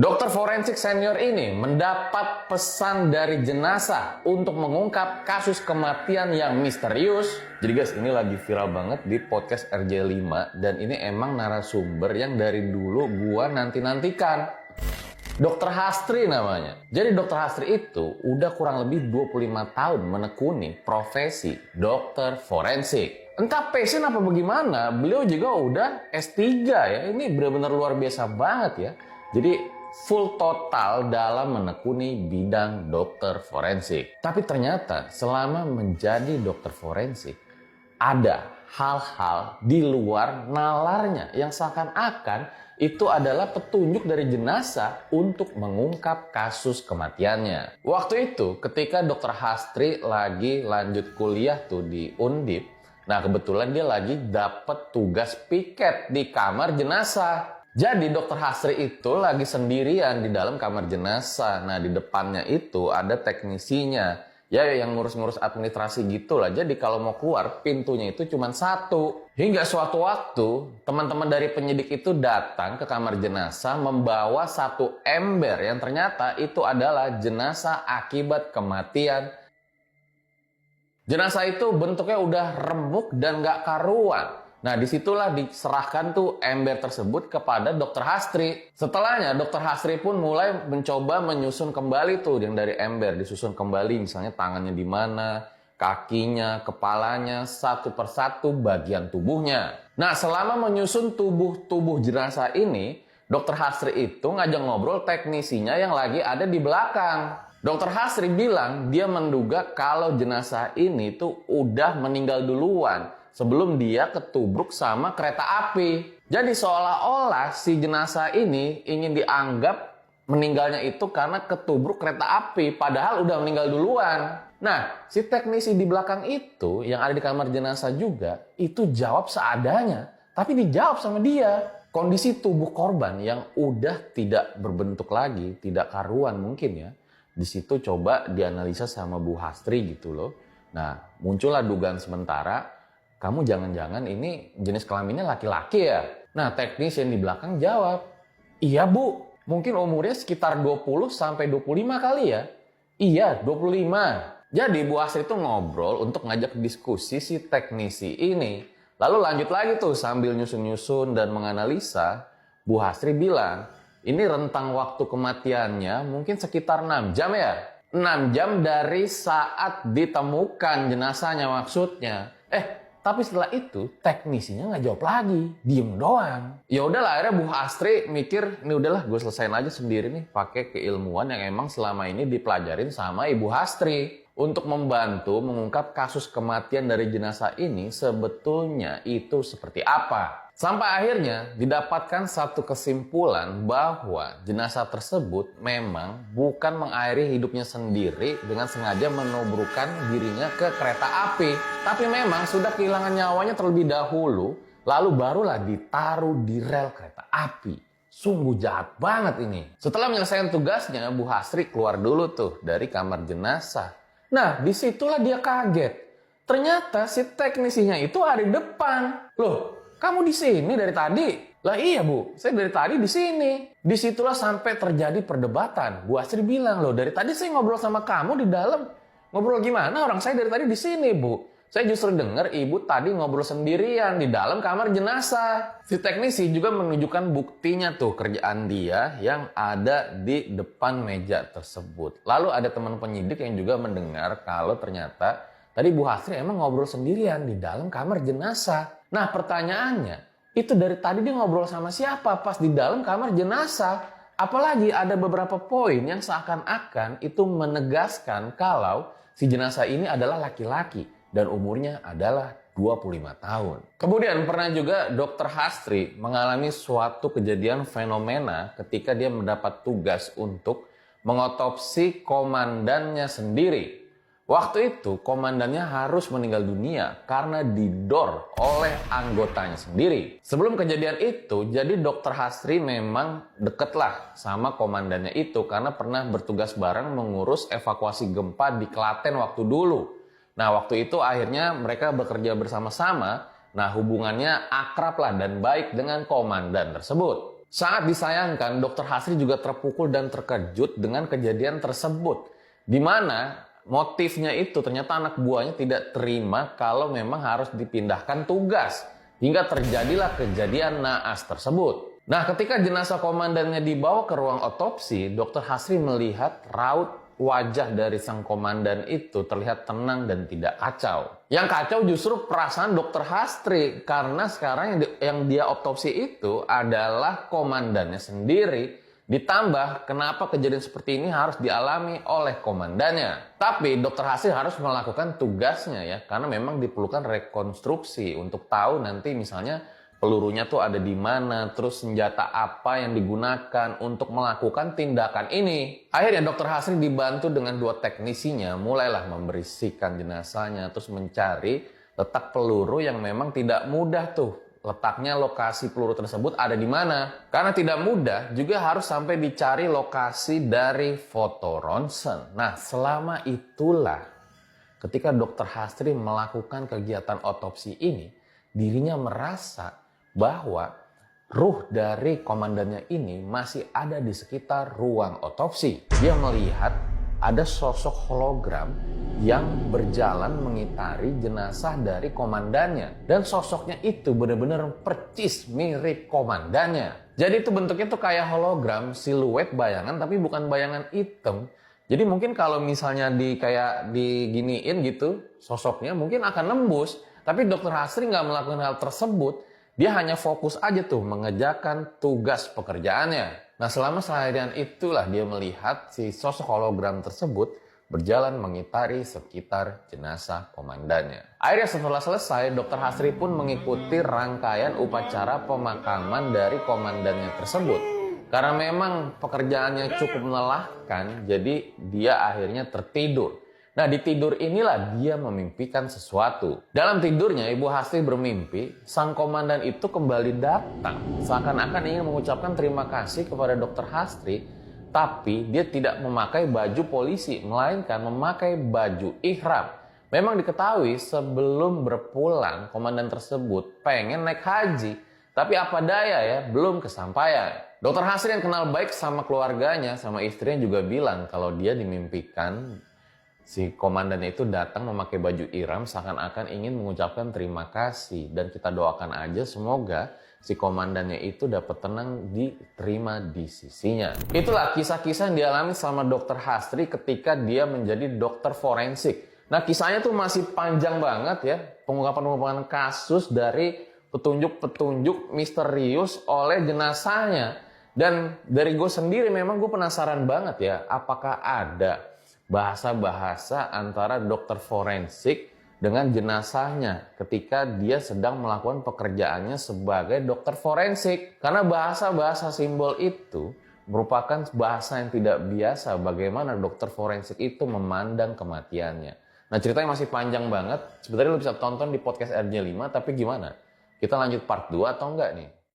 Dokter forensik senior ini mendapat pesan dari jenazah untuk mengungkap kasus kematian yang misterius. Jadi guys, ini lagi viral banget di podcast RJ5 dan ini emang narasumber yang dari dulu gua nanti-nantikan. Dokter Hastri namanya. Jadi Dokter Hastri itu udah kurang lebih 25 tahun menekuni profesi dokter forensik. Entah passion apa bagaimana, beliau juga udah S3 ya. Ini benar-benar luar biasa banget ya. Jadi full total dalam menekuni bidang dokter forensik. Tapi ternyata selama menjadi dokter forensik, ada hal-hal di luar nalarnya yang seakan-akan itu adalah petunjuk dari jenazah untuk mengungkap kasus kematiannya. Waktu itu ketika Dokter Hastri lagi lanjut kuliah tuh di Undip, nah kebetulan dia lagi dapat tugas piket di kamar jenazah. Jadi Dokter Hastri itu lagi sendirian di dalam kamar jenazah. Nah di depannya itu ada teknisinya. Ya yang ngurus-ngurus administrasi gitu lah. Jadi kalau mau keluar pintunya itu cuma satu. Hingga suatu waktu teman-teman dari penyidik itu datang ke kamar jenazah membawa satu ember yang ternyata itu adalah jenazah akibat kematian. Jenazah itu bentuknya udah remuk dan gak karuan. Nah disitulah diserahkan tuh ember tersebut kepada Dokter Hastri. Setelahnya Dokter Hastri pun mulai mencoba menyusun kembali tuh yang dari ember. Disusun kembali misalnya tangannya di mana, kakinya, kepalanya, satu persatu bagian tubuhnya. Nah selama menyusun tubuh jenazah ini, Dokter Hastri itu ngajak ngobrol teknisinya yang lagi ada di belakang. Dokter Hastri bilang dia menduga kalau jenazah ini tuh udah meninggal duluan sebelum dia ketubruk sama kereta api. Jadi seolah-olah si jenazah ini ingin dianggap meninggalnya itu karena ketubruk kereta api, padahal udah meninggal duluan. Nah, si teknisi di belakang itu yang ada di kamar jenazah juga, itu jawab seadanya, tapi dijawab sama dia. Kondisi tubuh korban yang udah tidak berbentuk lagi, tidak karuan mungkin ya. Di situ coba dianalisa sama Bu Hastri gitu loh. Nah, muncullah dugaan sementara, kamu jangan-jangan ini jenis kelaminnya laki-laki ya? Nah, teknis yang di belakang jawab, iya Bu, mungkin umurnya sekitar 20 sampai 25 kali ya? Iya, 25. Jadi Bu Hastri itu ngobrol untuk ngajak diskusi si teknisi ini. Lalu lanjut lagi tuh sambil nyusun-nyusun dan menganalisa, Bu Hastri bilang, ini rentang waktu kematiannya mungkin sekitar 6 jam ya? 6 jam dari saat ditemukan jenazahnya maksudnya. Tapi setelah itu teknisinya nggak jawab lagi, diem doang. Ya udahlah akhirnya Bu Hastri mikir, ini udahlah gue selesain aja sendiri nih pakai keilmuan yang emang selama ini dipelajarin sama Ibu Hastri untuk membantu mengungkap kasus kematian dari jenazah ini sebetulnya itu seperti apa. Sampai akhirnya didapatkan satu kesimpulan bahwa jenazah tersebut memang bukan mengakhiri hidupnya sendiri dengan sengaja menubrukan dirinya ke kereta api. Tapi memang sudah kehilangan nyawanya terlebih dahulu, lalu barulah ditaruh di rel kereta api. Sungguh jahat banget ini. Setelah menyelesaikan tugasnya, Bu Hastri keluar dulu tuh dari kamar jenazah. Nah, disitulah dia kaget. Ternyata si teknisinya itu ada di depan. Loh, kamu di sini dari tadi? Lah iya Bu, saya dari tadi di sini. Disitulah sampai terjadi perdebatan. Bu Hastri bilang, loh dari tadi saya ngobrol sama kamu di dalam. Ngobrol gimana? Orang saya dari tadi di sini Bu. Saya justru dengar ibu tadi ngobrol sendirian di dalam kamar jenazah. Si teknisi juga menunjukkan buktinya tuh kerjaan dia yang ada di depan meja tersebut. Lalu ada teman penyidik yang juga mendengar kalau ternyata tadi Bu Hastri emang ngobrol sendirian di dalam kamar jenazah. Nah pertanyaannya, itu dari tadi dia ngobrol sama siapa pas di dalam kamar jenazah? Apalagi ada beberapa poin yang seakan-akan itu menegaskan kalau si jenazah ini adalah laki-laki dan umurnya adalah 25 tahun. Kemudian pernah juga Dokter Hastri mengalami suatu kejadian fenomena ketika dia mendapat tugas untuk mengotopsi komandannya sendiri. Waktu itu komandannya harus meninggal dunia karena didor oleh anggotanya sendiri. Sebelum kejadian itu, jadi Dokter Hastri memang deket lah sama komandannya itu karena pernah bertugas bareng mengurus evakuasi gempa di Klaten waktu dulu. Nah waktu itu akhirnya mereka bekerja bersama-sama, nah hubungannya akrab lah dan baik dengan komandan tersebut. Sangat disayangkan, Dr. Hasri juga terpukul dan terkejut dengan kejadian tersebut. Di mana motifnya itu ternyata anak buahnya tidak terima kalau memang harus dipindahkan tugas. Hingga terjadilah kejadian naas tersebut. Nah, ketika jenazah komandannya dibawa ke ruang otopsi, Dr. Hasri melihat raut wajah dari sang komandan itu terlihat tenang dan tidak kacau. Yang kacau justru perasaan Dr. Hasri, karena sekarang yang dia otopsi itu adalah komandannya sendiri. Ditambah kenapa kejadian seperti ini harus dialami oleh komandannya. Tapi Dr. Hasri harus melakukan tugasnya ya, karena memang diperlukan rekonstruksi untuk tahu nanti misalnya pelurunya tuh ada di mana, terus senjata apa yang digunakan untuk melakukan tindakan ini. Akhirnya Dr. Hasri dibantu dengan 2 teknisinya, mulailah membersihkan jenazahnya, terus mencari letak peluru yang memang tidak mudah tuh. Letaknya lokasi peluru tersebut ada di mana. Karena tidak mudah, juga harus sampai dicari lokasi dari foto ronsen. Nah, selama itulah ketika Dr. Hasri melakukan kegiatan otopsi ini, dirinya merasa bahwa ruh dari komandannya ini masih ada di sekitar ruang otopsi. Dia melihat ada sosok hologram yang berjalan mengitari jenazah dari komandannya. Dan sosoknya itu benar-benar percis mirip komandannya. Jadi itu bentuknya tuh kayak hologram, siluet bayangan tapi bukan bayangan hitam. Jadi mungkin kalau misalnya kayak diginiin gitu, sosoknya mungkin akan nembus. Tapi Dr. Hasri nggak melakukan hal tersebut. Dia hanya fokus aja tuh mengerjakan tugas pekerjaannya. Nah, selama seharian itulah dia melihat si sosok hologram tersebut berjalan mengitari sekitar jenazah komandannya. Akhirnya setelah selesai, Dr. Hasri pun mengikuti rangkaian upacara pemakaman dari komandannya tersebut. Karena memang pekerjaannya cukup melelahkan, jadi dia akhirnya tertidur. Nah, di tidur inilah dia memimpikan sesuatu. Dalam tidurnya, Ibu Hasri bermimpi, sang komandan itu kembali datang. Seakan-akan ingin mengucapkan terima kasih kepada Dr. Hasri, tapi dia tidak memakai baju polisi, melainkan memakai baju ihram. Memang diketahui sebelum berpulang, komandan tersebut pengen naik haji. Tapi apa daya ya, belum kesampaian. Dr. Hasri yang kenal baik sama keluarganya, sama istrinya juga bilang kalau dia dimimpikan si komandannya itu datang memakai baju ihram seakan-akan ingin mengucapkan terima kasih. Dan kita doakan aja semoga si komandannya itu dapat tenang diterima di sisinya. Itulah kisah-kisah yang dialami sama Dr. Hasri ketika dia menjadi dokter forensik. Nah, kisahnya tuh masih panjang banget ya. Pengungkapan-pengungkapan kasus dari petunjuk-petunjuk misterius oleh jenazahnya. Dan dari gue sendiri memang gue penasaran banget ya. Apakah ada bahasa-bahasa antara dokter forensik dengan jenazahnya ketika dia sedang melakukan pekerjaannya sebagai dokter forensik. Karena bahasa-bahasa simbol itu merupakan bahasa yang tidak biasa bagaimana dokter forensik itu memandang kematiannya. Nah, ceritanya masih panjang banget. Sebenarnya lo bisa tonton di podcast RJ5, tapi gimana? Kita lanjut part 2 atau enggak nih?